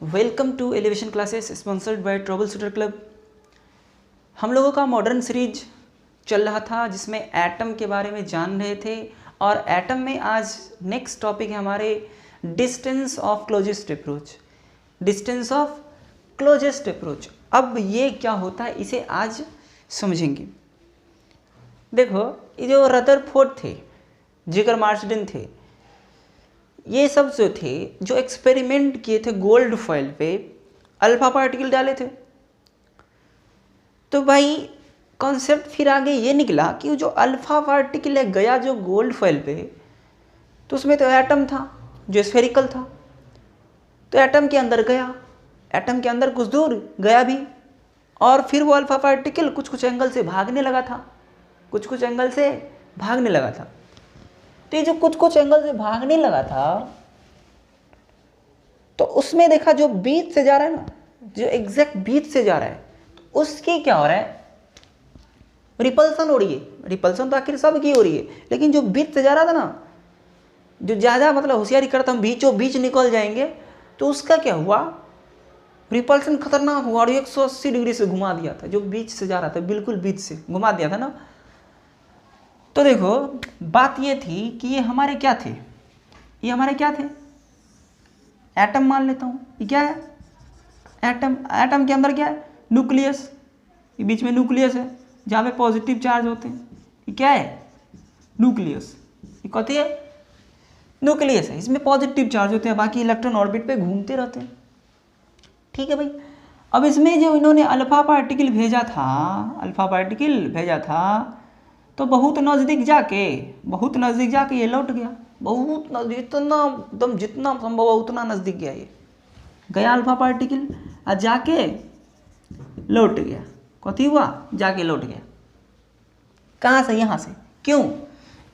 Welcome to elevation classes sponsored by troubleshooter club. हम लोगों का मॉडर्न सीरीज चल रहा था जिसमें एटम के बारे में जान रहे थे और एटम में आज नेक्स्ट टॉपिक है हमारे distance of closest approach. Distance of closest approach, अब ये क्या होता है इसे आज समझेंगे। देखो, ये जो रदरफोर्ड थे, जिगर मार्शडेन थे, ये सब जो थे जो एक्सपेरिमेंट किए थे गोल्ड फॉइल पे अल्फा पार्टिकल डाले थे। तो भाई कॉन्सेप्ट फिर आगे ये निकला कि जो अल्फा पार्टिकल है गया जो गोल्ड फॉइल पे, तो उसमें तो एटम था जो स्फेरिकल था, तो एटम के अंदर गया, एटम के अंदर कुछ दूर गया भी, और फिर वो अल्फा पार्टिकल कुछ कुछ एंगल से भागने लगा था, कुछ कुछ एंगल से भागने लगा था। तो ये जो कुछ कुछ एंगल से भागने लगा था, तो उसमें देखा जो बीच से जा रहा है ना, जो एग्जैक्ट बीच से जा रहा है, तो उसकी क्या हो रहा है, रिपल्सन हो रही है। रिपल्सन तो आखिर सब की हो रही है, लेकिन जो बीच से जा रहा था ना, जो ज़्यादा मतलब होशियारी करता हम बीचों बीच निकल जाएंगे, तो उसका क्या हुआ, रिपल्सन खतरनाक हुआ और 180 डिग्री से घुमा दिया था। जो बीच से जा रहा था बिल्कुल बीच से घुमा दिया था ना। तो देखो बात ये थी कि ये हमारे क्या थे, ये हमारे क्या थे, एटम मान लेता हूँ। ये क्या है, एटम। एटम के अंदर क्या है, न्यूक्लियस। ये बीच में न्यूक्लियस है जहाँ पे पॉजिटिव चार्ज होते हैं। ये क्या है, न्यूक्लियस। ये कहती है न्यूक्लियस है, इसमें पॉजिटिव चार्ज होते हैं, बाकी इलेक्ट्रॉन ऑर्बिट पे घूमते रहते हैं। ठीक है भाई। अब इसमें जो इन्होंने अल्फा पार्टिकल भेजा था, अल्फा पार्टिकल भेजा था, तो बहुत नज़दीक जाके ये लौट गया। बहुत नज़दीक, इतना एकदम जितना संभव है उतना नज़दीक गया। ये गया अल्फा पार्टिकल और जाके लौट गया। कथी हुआ, जाके लौट गया। कहाँ से, यहाँ से। क्यों,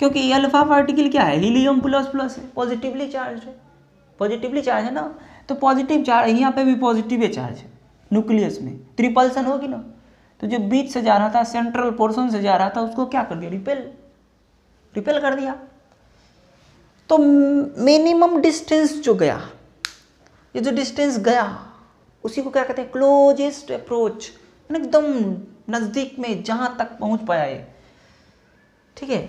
क्योंकि ये अल्फा पार्टिकल क्या है, हीलियम प्लस प्लस है, पॉजिटिवली चार्ज है। पॉजिटिवली चार्ज है ना, तो पॉजिटिव चार्ज यहाँ पे भी पॉजिटिव चार्ज है न्यूक्लियस में, ट्रिपल्सन होगी ना। तो जो बीच से जा रहा था, सेंट्रल पोर्शन से जा रहा था, उसको क्या कर दिया, रिपेल कर दिया। तो मिनिमम डिस्टेंस जो गया, ये जो डिस्टेंस गया उसी को क्या कहते हैं, क्लोजेस्ट अप्रोच, एकदम नज़दीक में जहाँ तक पहुँच पाया ये। ठीक है,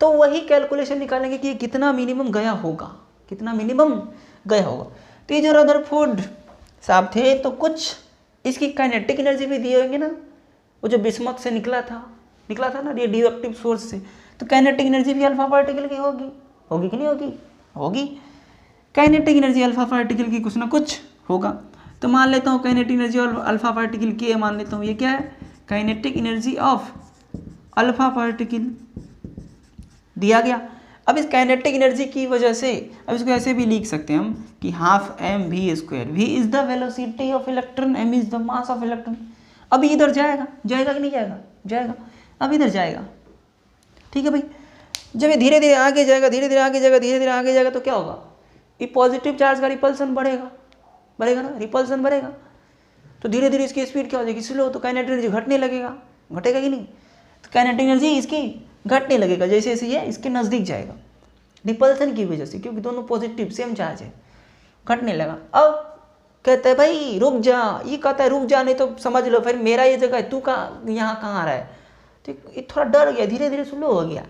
तो वही कैलकुलेशन निकालेंगे कि ये कितना मिनिमम गया होगा, कितना मिनिमम गया होगा। तो ये जो रदरफोर्ड साहब थे, तो कुछ इसकी काइनेटिक एनर्जी भी दिए होंगे ना, वो जो बिस्मथ से निकला था ना रेडियो एक्टिव सोर्स से, तो काइनेटिक एनर्जी भी अल्फा पार्टिकल की होगी कि नहीं होगी। काइनेटिक एनर्जी अल्फा पार्टिकल की कुछ ना कुछ होगा। तो मान लेता हूँ काइनेटिक एनर्जी और अल्फा पार्टिकल की मान लेता हूँ, ये क्या है, kinetic energy of alpha particle दिया गया। अब इस काइनेटिक एनर्जी की वजह से अब इसको ऐसे भी लिख सकते हैं हम कि half M V square, V is the velocity of electron, M is the mass of electron. अब इधर जाएगा कि नहीं जाएगा, अब इधर जाएगा। ठीक है भाई, जब ये धीरे धीरे आगे जाएगा, तो क्या होगा, ये पॉजिटिव चार्ज का रिपल्सन बढ़ेगा ना, रिपल्सन बढ़ेगा, तो धीरे धीरे इसकी स्पीड क्या हो जाएगी, स्लो। तो काइनेटिक एनर्जी घटेगा कि नहीं, तो काइनेटिक एनर्जी इसकी घटने लगेगा जैसे जैसे ये इसके नज़दीक जाएगा, रिपल्सन की वजह से, क्योंकि दोनों पॉजिटिव सेम चार्ज है, घटने लगा। अब कहता है भाई रुक जा, ये कहता है रुक जा, नहीं तो समझ लो फिर मेरा ये जगह है, तू यहाँ कहाँ आ रहा है। तो ये थोड़ा डर गया, धीरे धीरे स्लो हो गया।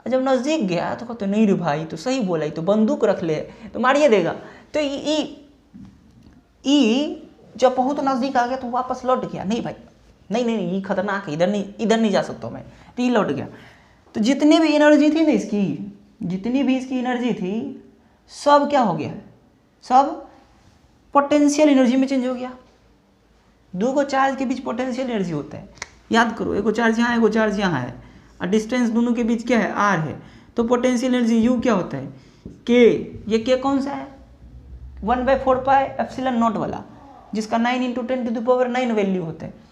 जब नज़दीक गया तो कहते नहीं रे भाई, तो सही बोला, तो बंदूक रख ले तो मारिए देगा। तो जब बहुत नज़दीक आ गया तो वापस लौट गया, नहीं भाई नहीं ये खतरनाक है, इधर नहीं जा सकता मैं, तो ये लौट गया। तो जितनी भी एनर्जी थी ना इसकी, जितनी भी इसकी एनर्जी थी, सब क्या हो गया, सब पोटेंशियल एनर्जी में चेंज हो गया। दो को चार्ज के बीच पोटेंशियल एनर्जी होता है, याद करो, एगो चार्ज यहाँ, एगो चार्ज यहाँ है, और डिस्टेंस दोनों के बीच क्या है, आर है। तो पोटेंशियल एनर्जी यू क्या होता है, के। ये के कौन सा है, 1/4πε0 वाला, जिसका 9 × 10⁹ वैल्यू होता है।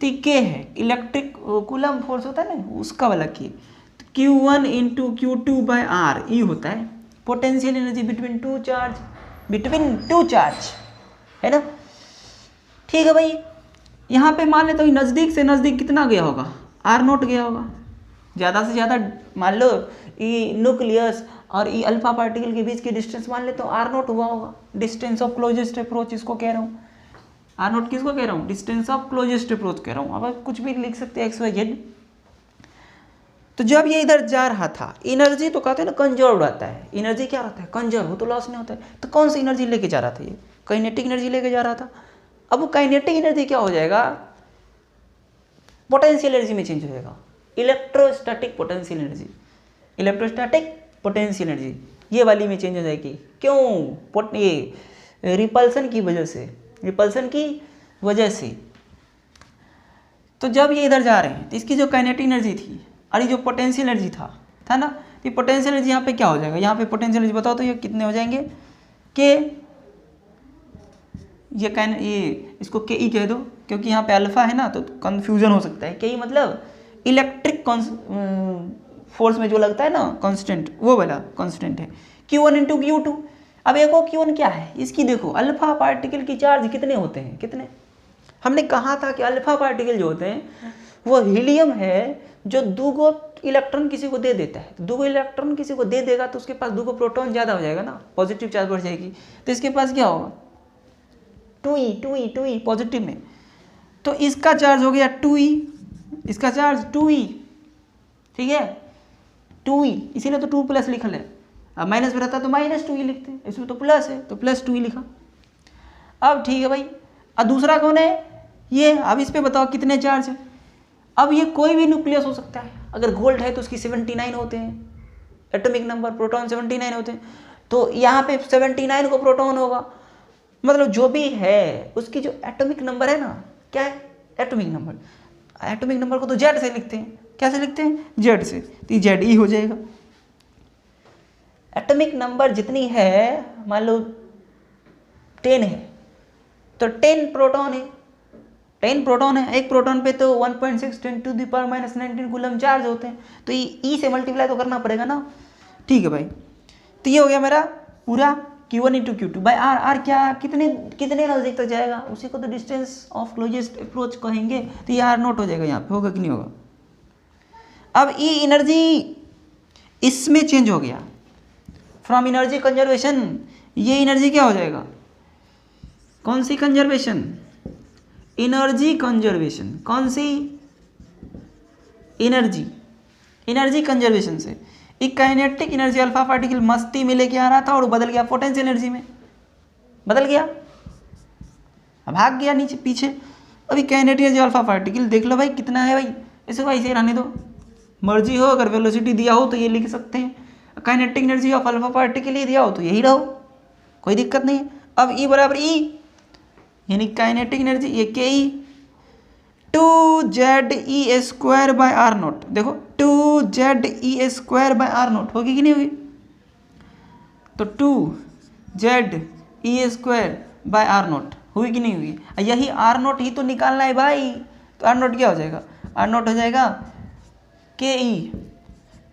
तो के है, इलेक्ट्रिक कूलम फोर्स होता है ना, उसका वाला के। तो Q1 × Q2/R ये होता है potential energy between two charge, है ना। ठीक है भाई, यहाँ पे मान लेते हो नज़दीक से नज़दीक कितना गया होगा, R0 गया होगा। ज़्यादा से ज़्यादा मान लो ये न्यूक्लियस और ई अल्फा पार्टिकल के बीच की डिस्टेंस मान ले तो आर नोट हुआ होगा, डिस्टेंस ऑफ क्लोजेस्ट अप्रोच इसको कह रहा हूँ। आर नोट किसको कह रहा हूँ? डिस्टेंस ऑफ क्लोजेस्ट अप्रोच कह रहा हूँ। अब कुछ भी लिख सकते हैं एक्स वाई जेड। तो जब ये इधर जा रहा था, एनर्जी तो कहते हैं ना कंजर्व रहता है, एनर्जी क्या रहता है? कंजर्व, हो तो लॉस नहीं होता है। तो कौन सी एनर्जी लेके जा रहा था? ये काइनेटिक एनर्जी लेके जा रहा था। अब वो काइनेटिक एनर्जी क्या हो जाएगा? पोटेंशियल एनर्जी में चेंज हो जाएगा, electrostatic potential energy, electrostatic potential energy ये वाली में चेंज हो जाएगी। क्यों? ये रिपल्सन की वजह से, रिपल्सन की वजह से। तो जब ये इधर जा रहे हैं तो इसकी जो काइनेटिक एनर्जी थी और ये जो पोटेंशियल एनर्जी था ना, ये पोटेंशियल एनर्जी यहाँ पे क्या हो जाएगा? यहाँ पे पोटेंशियल एनर्जी बताओ तो ये कितने हो जाएंगे? के ये इसको के ई कह दो, क्योंकि यहाँ पे अल्फा है ना तो कंफ्यूजन हो सकता है। के ई मतलब इलेक्ट्रिक फोर्स में जो लगता है ना कांस्टेंट, वो वाला कांस्टेंट है Q1 इंटू Q2। अब एक और Q1 क्या है इसकी, देखो अल्फा पार्टिकल की चार्ज कितने होते हैं? कितने? हमने कहा था कि अल्फा पार्टिकल जो होते हैं वो हीलियम है जो 2 इलेक्ट्रॉन किसी को दे देता है। 2 इलेक्ट्रॉन किसी को दे देगा तो उसके पास 2 प्रोटॉन ज़्यादा हो जाएगा ना, पॉजिटिव चार्ज बढ़ जाएगी। तो इसके पास क्या होगा? 2e पॉजिटिव में। तो इसका चार्ज हो गया 2e, इसका चार्ज 2e, ठीक है 2e, इसीलिए तो 2 प्लस लिखा है। अब माइनस में रहता तो -2e लिखते हैं, इसमें तो प्लस है तो +2e लिखा। अब ठीक है भाई, अब दूसरा कौन है? ये। अब इस पे बताओ कितने चार्ज है? अब ये कोई भी न्यूक्लियस हो सकता है। अगर गोल्ड है तो उसकी 79 होते हैं एटॉमिक नंबर, प्रोटॉन 79 होते हैं। तो यहाँ पे 79 को प्रोटॉन होगा, मतलब जो भी है उसकी जो एटॉमिक नंबर है ना, क्या है? Atomic number. एटॉमिक नंबर को तो जेड से लिखते हैं। कैसे लिखते हैं? जेड से। तो जेड ई हो जाएगा। एटॉमिक नंबर जितनी है, मान लो 10 है तो 10 प्रोटॉन है, 10 प्रोटॉन है। एक प्रोटॉन पे तो 1.6 × 10⁻⁹ कूलम चार्ज होते हैं। तो ई से मल्टीप्लाई तो करना पड़ेगा ना। ठीक है भाई, तो ये हो गया मेरा पूरा Q1 into Q2 by are. Are क्या कितने नज़दीक तक जाएगा? उसी को तो डिस्टेंस ऑफ क्लोजेस्ट अप्रोच कहेंगे। तो ये आर नोट हो जाएगा। यहाँ पे होगा कि नहीं होगा? अब ई एनर्जी इसमें चेंज हो गया फ्रॉम एनर्जी कंजर्वेशन। ये एनर्जी क्या हो जाएगा? कौन सी कंजर्वेशन? Energy conservation. कौन सी? एनर्जी कंजर्वेशन से एक काइनेटिक एनर्जी अल्फा पार्टिकल मस्ती में लेके आ रहा था और बदल गया पोटेंशियल एनर्जी में, बदल गया, अब भाग गया नीचे पीछे। अभी काइनेटिक एनर्जी अल्फा पार्टिकल देख लो भाई कितना है भाई, इसे भाई ऐसे रहने दो, मर्जी हो। अगर वेलोसिटी दिया हो तो ये लिख सकते हैं, kinetic energy of alpha particle ही दिया हो तो यही रहो, कोई दिक्कत नहीं है। अब ई बराबर ई, यानी काइनेटिक एनर्जी ये के E 2ZE² bye are note. देखो 2ZE² बाय आर नोट होगी कि नहीं होगी? तो 2ZE² बाय आर नोट हुई कि नहीं हुई? यही आर नोट ही तो निकालना है भाई। तो आर नोट क्या हो जाएगा? आर नोट हो जाएगा के E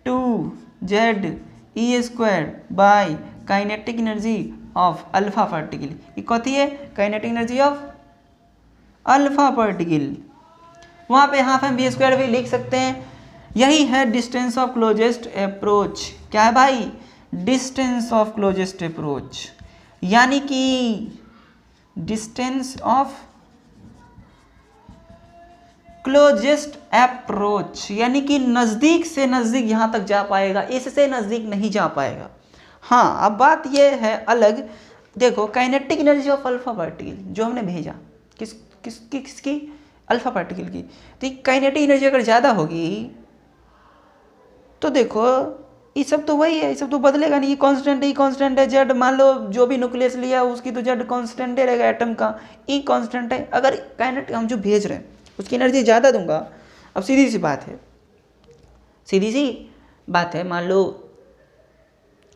2ZE² by kinetic energy of alpha particle. ये कथी है? Kinetic energy of alpha particle. वहाँ पे ½mv² भी लिख सकते हैं। यही है डिस्टेंस ऑफ क्लोजेस्ट अप्रोच। क्या है भाई? डिस्टेंस ऑफ क्लोजेस्ट अप्रोच, यानी कि डिस्टेंस ऑफ क्लोजेस्ट अप्रोच, यानी कि नज़दीक से नज़दीक यहाँ तक जा पाएगा, इससे नज़दीक नहीं जा पाएगा। हाँ, अब बात ये है अलग। देखो kinetic energy of alpha particle जो हमने भेजा किसकी? अल्फा पार्टिकल की। तो काइनेटिक एनर्जी अगर ज़्यादा होगी तो देखो ये सब तो वही है, ये सब तो बदलेगा नहीं। ये कांस्टेंट है जेड। मान लो जो भी न्यूक्लियस लिया उसकी तो जेड कांस्टेंट रहेगा, एटम का ई कांस्टेंट है। अगर काइनेटिक हम जो भेज रहे हैं उसकी एनर्जी ज़्यादा दूंगा, अब सीधी सी बात है, मान लो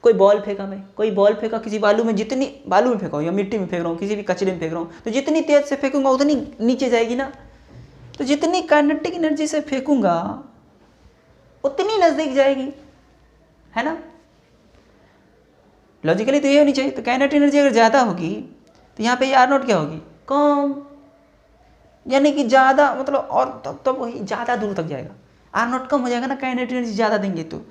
कोई बॉल फेंका, मैं कोई बॉल फेंका किसी बालू में, जितनी बालू में फेंका या मिट्टी में फेंक रहा हूँ, किसी भी कचरे में फेंक रहा हूँ, तो जितनी तेज से फेंकूंगा उतनी नीचे जाएगी ना। तो जितनी काइनेटिक एनर्जी से फेंकूंगा उतनी नज़दीक जाएगी, है ना? लॉजिकली तो ये होनी चाहिए। तो काइनेटिक एनर्जी अगर ज़्यादा होगी तो यहाँ पे आर नोट क्या होगी? कम, यानी कि ज़्यादा, मतलब और तब वही ज़्यादा दूर तक जाएगा। आर नोट कम हो जाएगा ना काइनेटिक एनर्जी ज़्यादा देंगे तो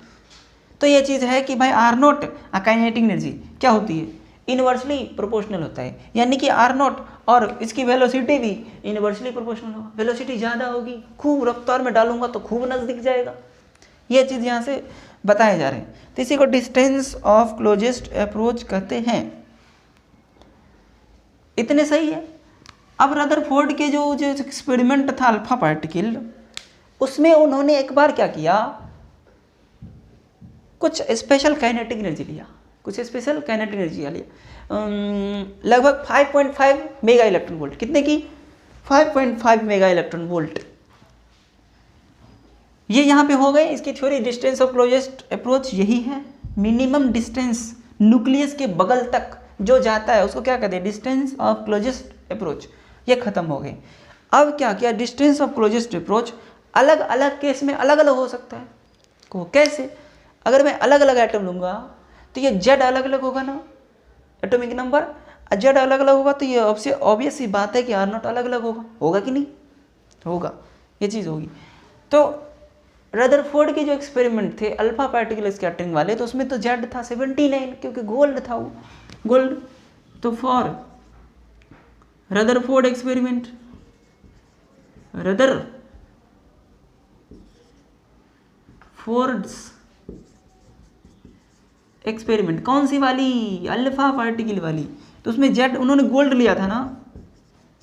तो ये चीज़ है कि भाई आर नोट काइनेटिक एनर्जी क्या होती है, इनवर्सली प्रोपोर्शनल होता है, यानी कि आर नोट और इसकी वेलोसिटी भी इनवर्सली प्रोपोर्शनल होगा। वेलोसिटी ज़्यादा होगी, खूब रफ्तार में डालूंगा तो खूब नज़दीक जाएगा। ये चीज़ यहाँ से बताए जा रहे हैं। तो इसी को डिस्टेंस ऑफ क्लोजेस्ट अप्रोच कहते हैं। इतने सही है। अब रदरफोर्ड के जो एक्सपेरिमेंट था अल्फा पार्टिकल, उसमें उन्होंने एक बार क्या किया, कुछ स्पेशल काइनेटिक एनर्जी लिया, कुछ स्पेशल काइनेटिक एनर्जी लिया, लगभग 5.5 मेगा इलेक्ट्रॉन वोल्ट। कितने की? 5.5 मेगा इलेक्ट्रॉन वोल्ट। ये यहाँ पे हो गए। इसकी theory distance of closest approach यही है। मिनिमम डिस्टेंस न्यूक्लियस के बगल तक जो जाता है उसको क्या कहते हैं, डिस्टेंस ऑफ क्लोजेस्ट अप्रोच। ये खत्म हो गए। अब क्या किया, डिस्टेंस ऑफ क्लोजेस्ट अप्रोच अलग अलग केस में अलग अलग हो सकता है। को कैसे? अगर मैं अलग अलग एटम लूंगा तो ये जेड अलग अलग होगा ना, एटॉमिक नंबर जेड अलग अलग होगा, तो ये ऑब्वियस सी बात है कि आर नॉट अलग अलग होगा कि नहीं होगा, ये चीज़ होगी। तो रदरफोर्ड के जो एक्सपेरिमेंट थे अल्फा पार्टिकल स्कैटरिंग वाले, तो उसमें तो जेड था 79, क्योंकि गोल्ड था वो, गोल्ड। तो for Rutherford experiment, Rutherford's experiment कौन सी वाली, अल्फा पार्टिकल वाली, तो उसमें जेड उन्होंने गोल्ड लिया था ना,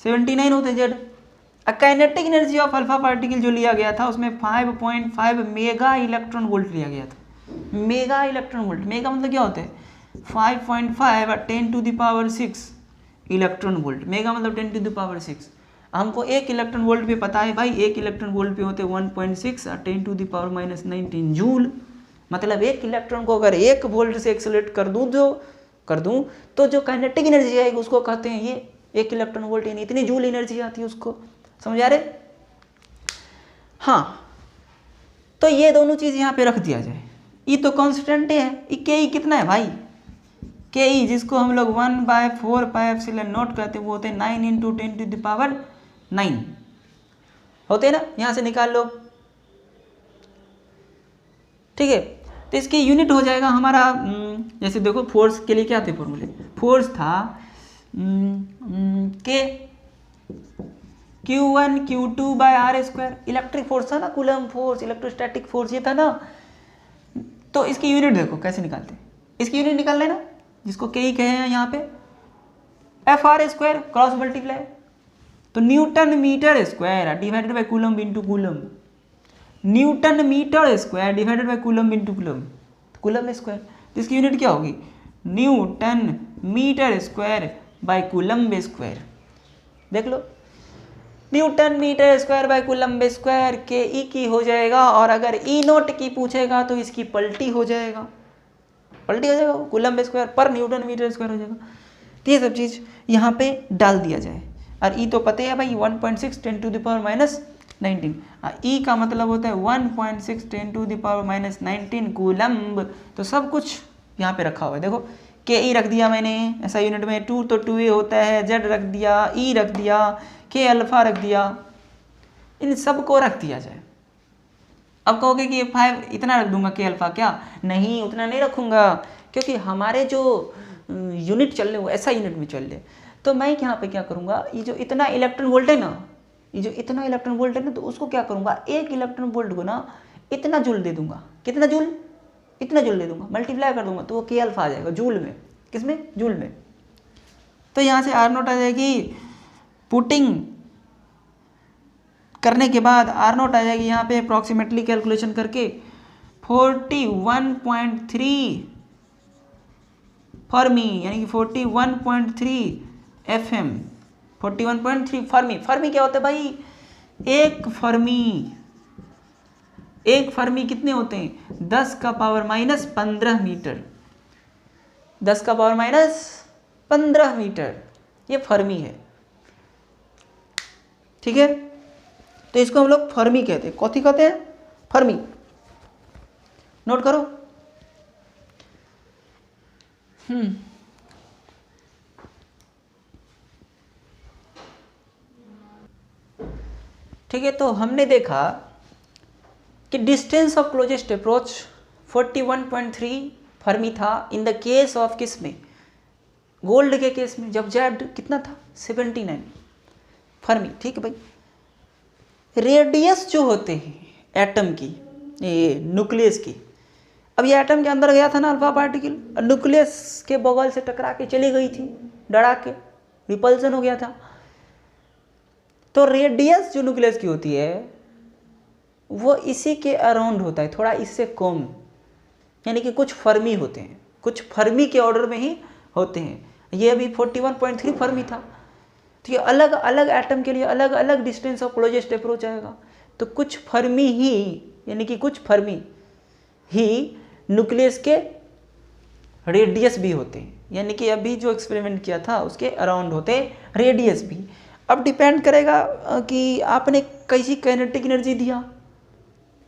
79 होते Z. Kinetic energy of alpha particle जो लिया गया था उसमें 5.5 मेगा इलेक्ट्रॉन वोल्ट लिया गया था। मेगा इलेक्ट्रॉन वोल्ट, मेगा मतलब क्या होता है, 5.5 10 to the power 6 electron volt. Mega मतलब 10 टू द पावर 6। हमको एक इलेक्ट्रॉन वोल्ट पे पता है भाई, एक इलेक्ट्रॉन वोल्ट पे होते 1.6 और 10 टू द पावर -19 जूल। मतलब एक इलेक्ट्रॉन को अगर 1 वोल्ट से एक्सेलरेट कर दूं तो जो काइनेटिक एनर्जी आएगी उसको कहते हैं ये 1 इलेक्ट्रॉन वोल्ट, यानी इतनी जूल एनर्जी आती है उसको। समझ आ रहे? हाँ, तो ये दोनों चीज़ यहाँ पे रख दिया जाए। ई तो कांस्टेंट है, के ई कितना है भाई, के ई जिसको हम लोग 1/4πε0 कहते हैं, वो होते हैं 9 × 10 टू द पावर 9 होते हैं ना, यहाँ से निकाल लो। ठीक है, तो इसकी यूनिट हो जाएगा हमारा, जैसे देखो फोर्स के लिए क्या थे फॉर्मूले, फोर्स था के Q1 Q2/r², इलेक्ट्रिक फोर्स था ना, कूलम फोर्स, इलेक्ट्रोस्टैटिक फोर्स ये था ना। तो इसकी यूनिट देखो कैसे निकालते हैं, इसकी यूनिट निकाल लेना, जिसको के ही कहे हैं यहाँ पे, FR² क्रॉस मल्टीप्लाई, तो newton metre square divided by coulomb into coulomb, newton metre square divided by coulomb into coulomb, coulomb square. तो इसकी यूनिट क्या होगी, newton metre square by coulomb square. देख लो, newton metre square by coulomb square के E की हो जाएगा, और अगर ई नोट की पूछेगा तो इसकी पलटी हो जाएगा, पलटी हो जाएगा, कूलम स्क्वायर पर न्यूटन मीटर स्क्वायर हो जाएगा। तो ये सब चीज़ यहाँ पे डाल दिया जाए। और ई तो पता है भाई 1.6 10 टू द पावर -19, ई का मतलब होता है 1.6 10 टू द पावर -19 कूलम्ब। तो सब कुछ यहाँ पे रखा हुआ है। देखो के ई रख दिया मैंने ऐसा यूनिट में, 2 तो 2a होता है, जेड रख दिया, ई रख दिया, के अल्फा रख दिया, इन सब को रख दिया जाए। अब कहोगे कि 5 इतना रख दूंगा के अल्फा, क्या नहीं, उतना नहीं रखूंगा, क्योंकि हमारे जो यूनिट चल रहे वो ऐसा यूनिट में चल रहे। तो मैं यहाँ पे क्या करूँगा, ये जो इतना इलेक्ट्रॉन वोल्ट है ना, ये जो इतना इलेक्ट्रॉन वोल्ट है ना, तो उसको क्या करूँगा, 1 इलेक्ट्रॉन वोल्ट को ना इतना जूल दे दूंगा। कितना जूल, इतना जूल दे दूंगा, मल्टीप्लाई कर दूंगा, तो वो के अल्फा आ जाएगा जूल में। किसमें, जूल में। तो यहाँ से आर नोट आ जाएगी, पुटिंग करने के बाद आर नोट आ जाएगी यहाँ पे अप्रॉक्सीमेटली कैलकुलेशन करके 41.3 फर्मी, यानी कि 41.3 FM, 41.3 फर्मी। फर्मी क्या होता है भाई, एक फर्मी कितने होते हैं, 10 का पावर -15 मीटर, 10 का पावर -15 मीटर, ये फर्मी है। ठीक है, तो इसको हम लोग फर्मी कहते हैं। कौथी कहते हैं, फर्मी। नोट करो। ठीक है, तो हमने देखा कि distance of closest approach 41.3 Fermi था इन द केस ऑफ किस में, गोल्ड के केस में, जब जेड कितना था 79 फर्मी। ठीक है भाई। रेडियस जो होते हैं एटम की, ये न्यूक्लियस की, अब ये एटम के अंदर गया था ना अल्फा पार्टिकल, न्यूक्लियस के बगल से टकरा के चली गई थी, डरा के रिपल्सन हो गया था। तो रेडियस जो न्यूक्लियस की होती है वो इसी के अराउंड होता है, थोड़ा इससे कम, यानी कि कुछ फर्मी होते हैं, कुछ फर्मी के ऑर्डर में ही होते हैं। ये अभी 41.3 फर्मी था। तो ये अलग अलग एटम के लिए अलग अलग डिस्टेंस ऑफ क्लोजेस्ट अप्रोच आएगा। तो कुछ फर्मी ही, यानी कि कुछ फर्मी ही न्यूक्लियस के रेडियस भी होते हैं, यानी कि अभी जो एक्सपेरिमेंट किया था उसके अराउंड होते हैं रेडियस भी। अब डिपेंड करेगा कि आपने कैसी काइनेटिक एनर्जी दिया,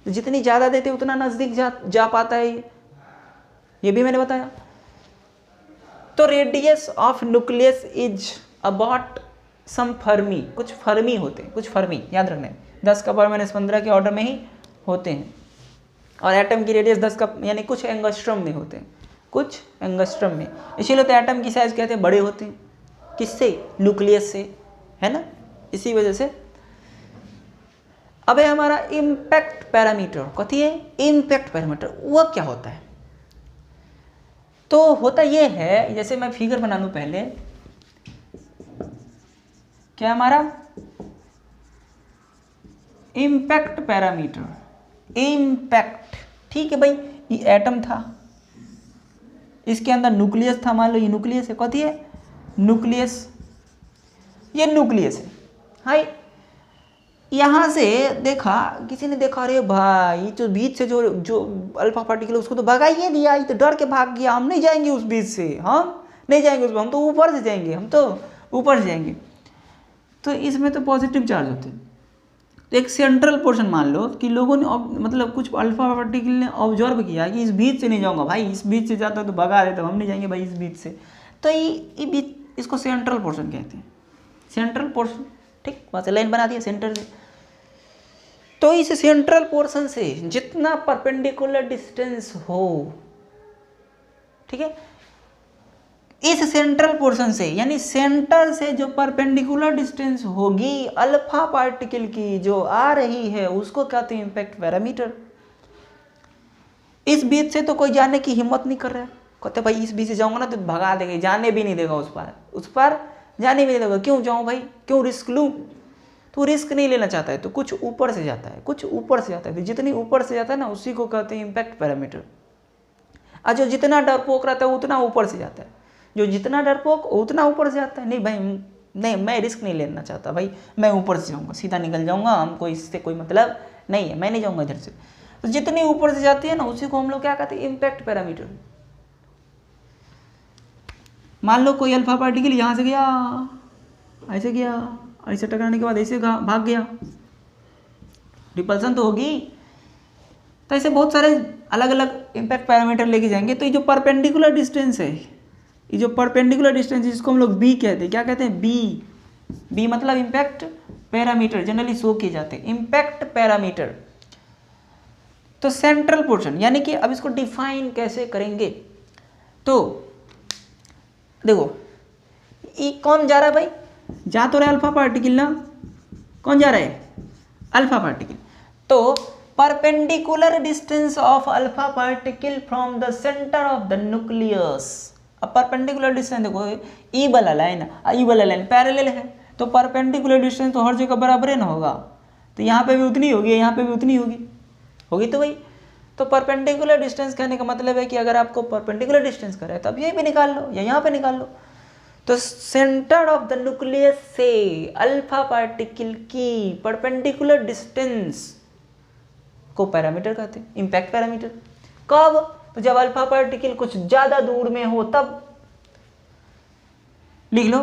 जितनी ज़्यादा देते उतना नज़दीक जा पाता है ये भी मैंने बताया। तो radius of nucleus is about some fermi, कुछ फर्मी होते हैं, कुछ फर्मी याद रखना है, 10⁻⁻15 के ऑर्डर में ही होते हैं। और एटम की रेडियस 10 का यानी कुछ एंगस्ट्रम में होते हैं, कुछ एंगस्ट्रम में। इसीलिए तो एटम की साइज कहते हैं बड़े होते हैं, किससे, न्यूक्लियस से, है ना, इसी वजह से। अब है हमारा इम्पैक्ट पैरामीटर। कथी है इम्पैक्ट पैरामीटर, वो क्या होता है? तो होता ये है, जैसे मैं फिगर बना लूं पहले, क्या हमारा इम्पैक्ट पैरामीटर, इम्पैक्ट। ठीक है भाई, ये एटम था, इसके अंदर न्यूक्लियस था, मान लो ये न्यूक्लियस है, कथी है न्यूक्लियस, ये न्यूक्लियस है। हाई यहाँ से देखा, किसी ने देखा, अरे भाई जो बीच से जो अल्फा पार्टिकल उसको तो भगा ही दिया, ये तो डर के भाग गया, हम नहीं जाएंगे उस बीच से, हम नहीं जाएंगे उस, हम तो ऊपर से जाएंगे, हम तो ऊपर से जाएंगे। तो इसमें तो पॉजिटिव चार्ज होते हैं। तो एक सेंट्रल पोर्शन मान लो कि लोगों ने मतलब कुछ अल्फा पार्टिकल ने ऑब्जर्व किया कि इस बीच से नहीं जाऊँगा भाई, इस बीच से जाता तो भगा देता, हम नहीं जाएंगे भाई इस बीच से। तो ये बीच, इसको सेंट्रल पोर्शन कहते हैं, सेंट्रल पोर्शन। ठीक, वहाँ से लाइन बना दिया सेंटर से। तो इस सेंट्रल पोर्शन से जितना परपेंडिकुलर डिस्टेंस हो, ठीक है, इस सेंट्रल पोर्शन से, यानी सेंटर से जो परपेंडिकुलर डिस्टेंस होगी अल्फा पार्टिकल की जो आ रही है, उसको कहते हैं इम्पैक्ट पैरामीटर। इस बीच से तो कोई जाने की हिम्मत नहीं कर रहा है, कहते भाई इस बीच से जाऊंगा ना तो भगा देगा, जाने भी नहीं देगा उस पर जाने भी नहीं देगा। क्यों जाऊं भाई, क्यों रिस्क लूं? तो रिस्क नहीं लेना चाहता है, तो कुछ ऊपर से जाता है, कुछ ऊपर से जाता है। तो जितनी ऊपर से जाता है ना, उसी को कहते हैं इम्पैक्ट पैरामीटर। और जो जितना डरपोक रहता है उतना ऊपर से जाता है, जो जितना डरपोक उतना ऊपर से जाता है। नहीं भाई, नहीं, मैं रिस्क नहीं लेना चाहता भाई, मैं ऊपर से जाऊँगा, सीधा निकल जाऊँगा, हमको इससे कोई मतलब नहीं है, मैं नहीं जाऊँगा इधर से। तो जितनी ऊपर से जाती है ना, उसी को हम लोग क्या कहते हैं इम्पैक्ट पैरामीटर। मान लो कोई अल्फा पार्टिकल यहाँ से गया, ऐसे गया, ऐसे टकराने के बाद ऐसे भाग गया, रिपल्सन तो होगी। तो ऐसे बहुत सारे अलग अलग इम्पैक्ट पैरामीटर लेके जाएंगे। तो ये जो परपेंडिकुलर डिस्टेंस है, ये जो परपेंडिकुलर डिस्टेंस, इसको हम लोग बी कहते हैं। क्या कहते हैं? बी। बी मतलब इम्पैक्ट पैरामीटर, जनरली शो किए जाते हैं इम्पैक्ट पैरामीटर। तो सेंट्रल पोर्शन, यानी कि अब इसको डिफाइन कैसे करेंगे? तो देखो, ये कौन जा रहा है भाई? जा तो रहा है अल्फा पार्टिकल ना, कौन जा रहा है? Alpha particle. तो perpendicular distance of alpha particle from the centre of the nucleus. अब परपेंडिकुलर डिस्टेंस देखो, ई वाला लाइन पैरेलल है, तो परपेंडिकुलर डिस्टेंस तो हर जगह बराबर है ना होगा। तो यहाँ पे भी उतनी होगी, यहाँ पे भी उतनी होगी तो भाई। तो परपेंडिकुलर डिस्टेंस कहने का मतलब है कि अगर आपको परपेंडिकुलर डिस्टेंस करे तब ये भी निकाल लो या यहाँ पे निकाल लो। तो सेंटर ऑफ द न्यूक्लियस से अल्फा पार्टिकल की परपेंडिकुलर डिस्टेंस को पैरामीटर कहते हैं, इम्पैक्ट पैरामीटर। कब? तो जब अल्फा पार्टिकल कुछ ज्यादा दूर में हो तब। लिख लो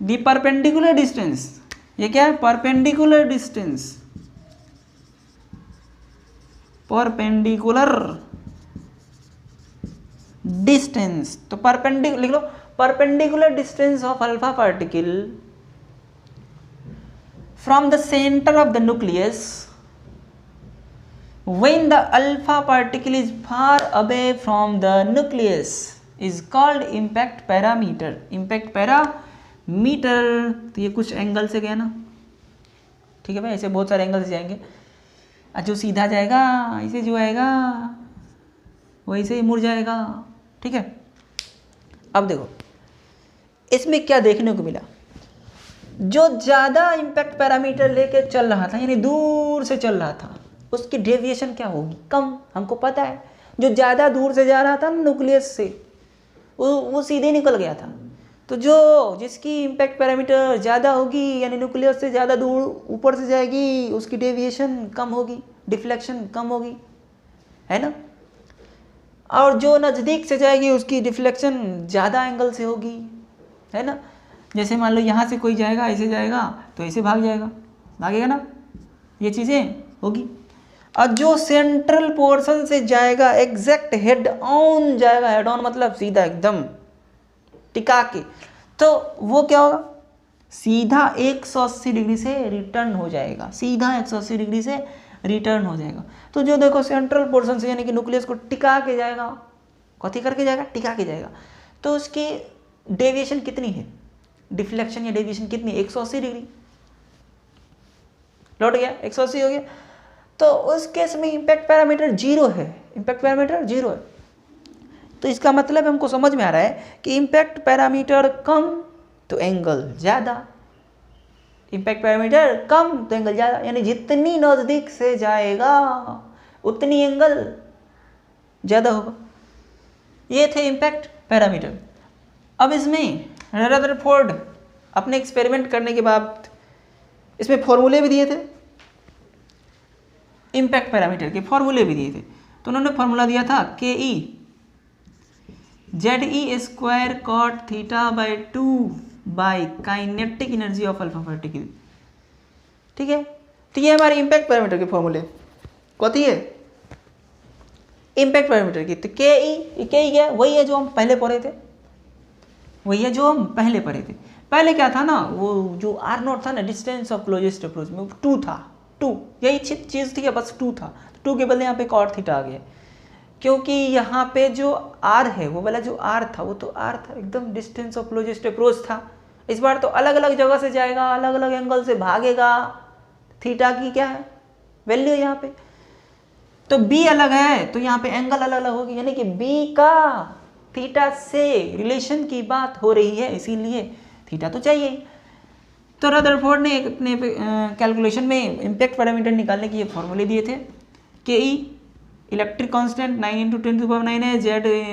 द परपेंडिकुलर डिस्टेंस, ये क्या है? Perpendicular distance, perpendicular distance. तो परपेंडिकुलर लिख लो, perpendicular distance of alpha particle from the centre of the nucleus When the alpha particle is far away from the nucleus is called impact parameter. impact parameter तो ये कुछ angle से गया ना, ठीक है भाई, ऐसे बहुत सारे एंगल से जाएंगे, जो सीधा जाएगा ऐसे जो आएगा वैसे ही मुड़ जाएगा, ठीक है। अब देखो इसमें क्या देखने को मिला, जो ज़्यादा इम्पैक्ट पैरामीटर लेके चल रहा था यानी दूर से चल रहा था उसकी डेविएशन क्या होगी, कम, हमको पता है। जो ज़्यादा दूर से जा रहा था न्यूक्लियस से वो सीधे निकल गया था, तो जो जिसकी इम्पैक्ट पैरामीटर ज़्यादा होगी यानी न्यूक्लियस से ज़्यादा दूर ऊपर से जाएगी उसकी डेविएशन कम होगी, डिफ्लेक्शन कम होगी, है ना। और जो नज़दीक से जाएगी उसकी डिफ्लेक्शन ज़्यादा एंगल से होगी, है ना। जैसे मान लो यहाँ से कोई जाएगा ऐसे जाएगा तो ऐसे भागेगा ना, ये चीज़ें होगी। और जो सेंट्रल पोर्शन से जाएगा एग्जैक्ट हेड ऑन जाएगा, हेड ऑन मतलब सीधा एकदम टिका के, तो वो क्या होगा, सीधा 180 डिग्री से रिटर्न हो जाएगा, सीधा 180 डिग्री से रिटर्न हो जाएगा। तो जो देखो सेंट्रल पोर्शन से यानी कि न्यूक्लियस को टिका के जाएगा, कथी करके जाएगा, टिका के जाएगा, तो उसकी डेविएशन कितनी है, डिफ्लेक्शन या डेविएशन कितनी, 180 डिग्री। लौट गया 180 हो गया, तो उस केस में इम्पैक्ट पैरामीटर जीरो है, इम्पैक्ट पैरामीटर जीरो है। तो इसका मतलब हमको समझ में आ रहा है कि इम्पैक्ट पैरामीटर कम तो एंगल ज़्यादा, इम्पैक्ट पैरामीटर कम तो एंगल ज़्यादा, यानी जितनी नज़दीक से जाएगा उतनी एंगल ज़्यादा होगा। ये थे इम्पैक्ट पैरामीटर। अब इसमें रदरफोर्ड अपने एक्सपेरिमेंट करने के बाद इसमें फॉर्मूले भी दिए थे, इम्पैक्ट पैरामीटर के फॉर्मूले भी दिए थे। तो उन्होंने फॉर्मूला दिया था KE ZE² cot θ/2 by kinetic energy of alpha particle, ठीक है। तो ये हमारे इम्पैक्ट पैरामीटर के फॉर्मूले कौन है, इम्पैक्ट पैरामीटर की। तो KE क्या है, वही है जो हम पहले पढ़े थे, वही है जो हम पहले पढ़े थे। पहले क्या था ना, वो जो R0 था ना, डिस्टेंस ऑफ क्लोजेस्ट अप्रोच में 2 था, 2 यही चीज़ थी, बस 2 था, 2 के बदले यहाँ पे cot θ आ गया, क्योंकि यहाँ पे जो R है वो वाला जो R था वो तो R था, एकदम डिस्टेंस ऑफ क्लोजेस्ट अप्रोच था। इस बार तो अलग अलग जगह से जाएगा, अलग अलग एंगल से भागेगा, थीटा की क्या है वैल्यू यहाँ पे, तो B अलग है तो यहाँ पे एंगल अलग अलग होगी, यानी कि B का थीटा से रिलेशन की बात हो रही है, इसीलिए थीटा तो चाहिए। तो रदरफोर्ड ने अपने कैलकुलेशन में इम्पैक्ट पैरामीटर निकालने के ये फॉर्मूले दिए थे। KE इलेक्ट्रिक कांस्टेंट 9 × 10⁹ है, Z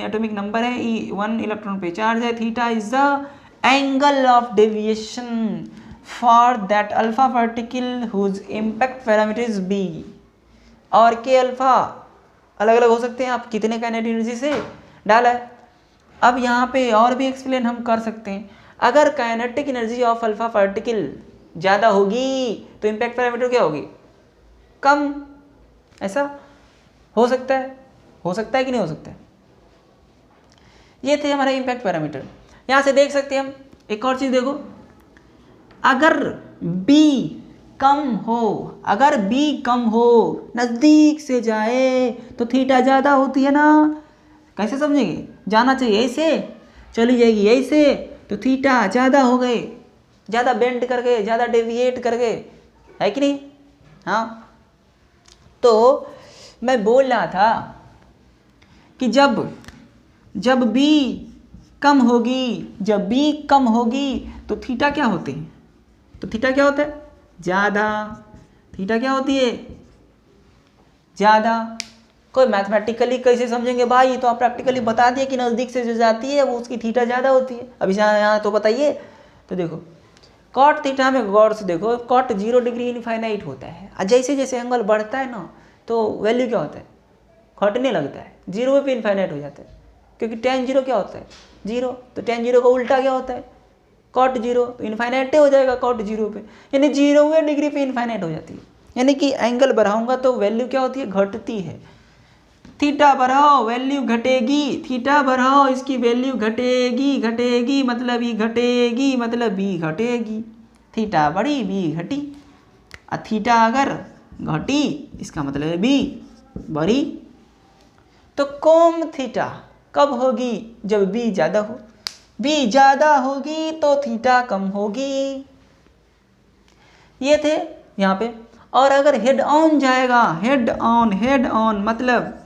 एटॉमिक नंबर है, E 1 इलेक्ट्रॉन पे चार्ज है, theta is the angle of deviation for that alpha particle whose impact parameter is B। और K अल्फा अलग अलग हो सकते हैं, आप कितने काइनेटिक एनर्जी से डाला है। अब यहाँ पे और भी एक्सप्लेन हम कर सकते हैं, अगर kinetic energy of alpha particle ज़्यादा होगी तो इम्पैक्ट पैरामीटर क्या होगी, कम, ऐसा हो सकता है कि नहीं हो सकता है। ये थे हमारे इम्पैक्ट पैरामीटर। यहाँ से देख सकते हैं हम एक और चीज़ देखो, अगर B कम हो, नज़दीक से जाए तो थीटा ज़्यादा होती है ना, कैसे समझेंगे, जाना चाहिए ऐसे, चली जाएगी ऐसे, तो थीटा ज़्यादा हो गए, ज़्यादा बेंड कर गए, ज़्यादा डेविएट कर गए, है कि नहीं। हाँ, तो मैं बोल रहा था कि जब B कम होगी तो थीटा क्या होते हैं, तो थीटा क्या होता है, ज़्यादा, थीटा क्या होती है, ज़्यादा। कोई मैथमेटिकली कैसे समझेंगे भाई, तो आप प्रैक्टिकली बता दिए कि नज़दीक से जो जाती है वो उसकी थीटा ज़्यादा होती है। अभी यहाँ तो बताइए, तो देखो कॉट थीटा में गौर से देखो, कॉट 0 डिग्री इनफाइनाइट होता है, और जैसे जैसे एंगल बढ़ता है ना तो वैल्यू क्या होता है, घटने लगता है, 0 पे इनफाइनाइट हो जाता है, क्योंकि tan 0 क्या होता है, 0, तो tan 0 का उल्टा क्या होता है, cot 0, तो इनफाइनाइट हो जाएगा cot 0 पे, यानी 0वें डिग्री पे इनफाइनाइट हो जाती है। यानी कि एंगल बढ़ाऊंगा तो वैल्यू क्या होती है, घटती है। थीटा बढ़ाओ वैल्यू घटेगी, थीटा बढ़ाओ इसकी वैल्यू घटेगी मतलब ई घटेगी मतलब बी घटेगी, थीटा बढ़ी बी घटी, और थीटा अगर घटी इसका मतलब है बी बड़ी। तो कॉम थीटा कब होगी? जब बी ज़्यादा हो। बी ज़्यादा होगी तो थीटा कम होगी। ये थे यहाँ पे। और अगर हेड ऑन जाएगा, हेड ऑन मतलब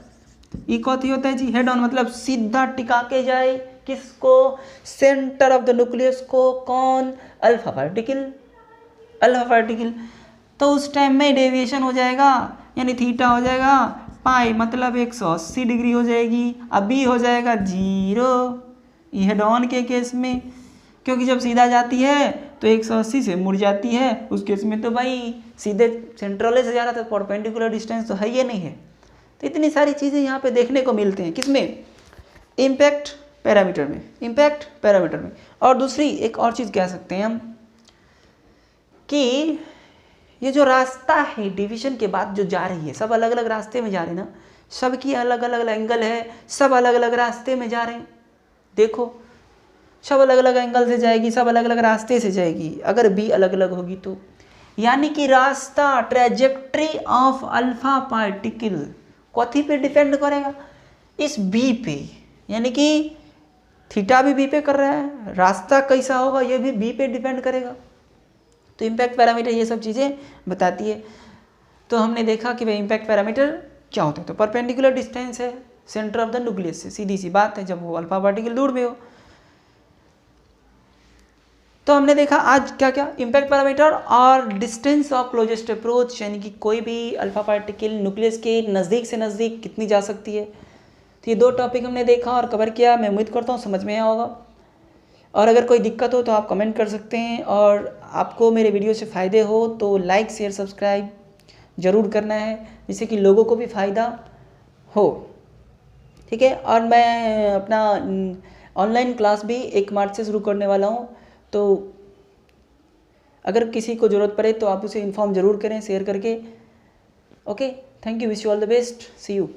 इकोथी होता है जी, हेड ऑन मतलब सीधा टिका के जाए, किसको? सेंटर ऑफ द न्यूक्लियस को। कौन? Alpha particle. तो उस टाइम में डेविएशन हो जाएगा, यानी थीटा हो जाएगा पाई मतलब 180 डिग्री हो जाएगी। अब बी हो जाएगा 0, ये हेड ऑन के केस में, क्योंकि जब सीधा जाती है तो 180 से मुड़ जाती है। उस केस में तो भाई सीधे सेंट्रल से जा रहा था, परपेंडिकुलर डिस्टेंस तो है ही नहीं है। तो इतनी सारी चीज़ें यहाँ पे देखने को मिलते हैं। किसमें? इम्पैक्ट पैरामीटर में। और दूसरी एक और चीज़ कह सकते हैं हम कि ये जो रास्ता है डिवीजन के बाद जो जा रही है, सब अलग अलग रास्ते में जा रहे हैं ना, सबकी अलग अलग एंगल है, सब अलग अलग रास्ते में जा रहे हैं। देखो सब अलग अलग एंगल से जाएगी, सब अलग अलग रास्ते से जाएगी। अगर बी अलग अलग होगी तो, यानी कि रास्ता, ट्रेजेक्ट्री ऑफ अल्फा पार्टिकल कथी पे डिपेंड करेगा? इस बी पे, यानी कि थीटा भी बी पे कर रहा है, रास्ता कैसा होगा ये भी बी पे डिपेंड करेगा। तो इम्पैक्ट पैरामीटर ये सब चीज़ें बताती है। तो हमने देखा कि भाई इम्पैक्ट पैरामीटर क्या होता है। तो परपेंडिकुलर डिस्टेंस है सेंटर ऑफ द न्यूक्लियस से, सीधी सी बात है, जब वो अल्फा पार्टिकल दूर में हो। तो हमने देखा आज क्या क्या, इम्पैक्ट पैरामीटर और डिस्टेंस ऑफ क्लोजेस्ट अप्रोच, यानी कि कोई भी अल्फा पार्टिकल न्यूक्लियस के नज़दीक से नज़दीक कितनी जा सकती है। तो ये 2 टॉपिक हमने देखा और कवर किया। मैं उम्मीद करता हूँ समझ में आया होगा। और अगर कोई दिक्कत हो तो आप कमेंट कर सकते हैं, और आपको मेरे वीडियो से फ़ायदे हो तो लाइक शेयर सब्सक्राइब ज़रूर करना है, जिससे कि लोगों को भी फ़ायदा हो। ठीक है। और मैं अपना ऑनलाइन क्लास भी 1 मार्च से शुरू करने वाला हूँ, तो अगर किसी को ज़रूरत पड़े तो आप उसे इन्फॉर्म ज़रूर करें शेयर करके। Okay, thank you, wish you all the best, see you.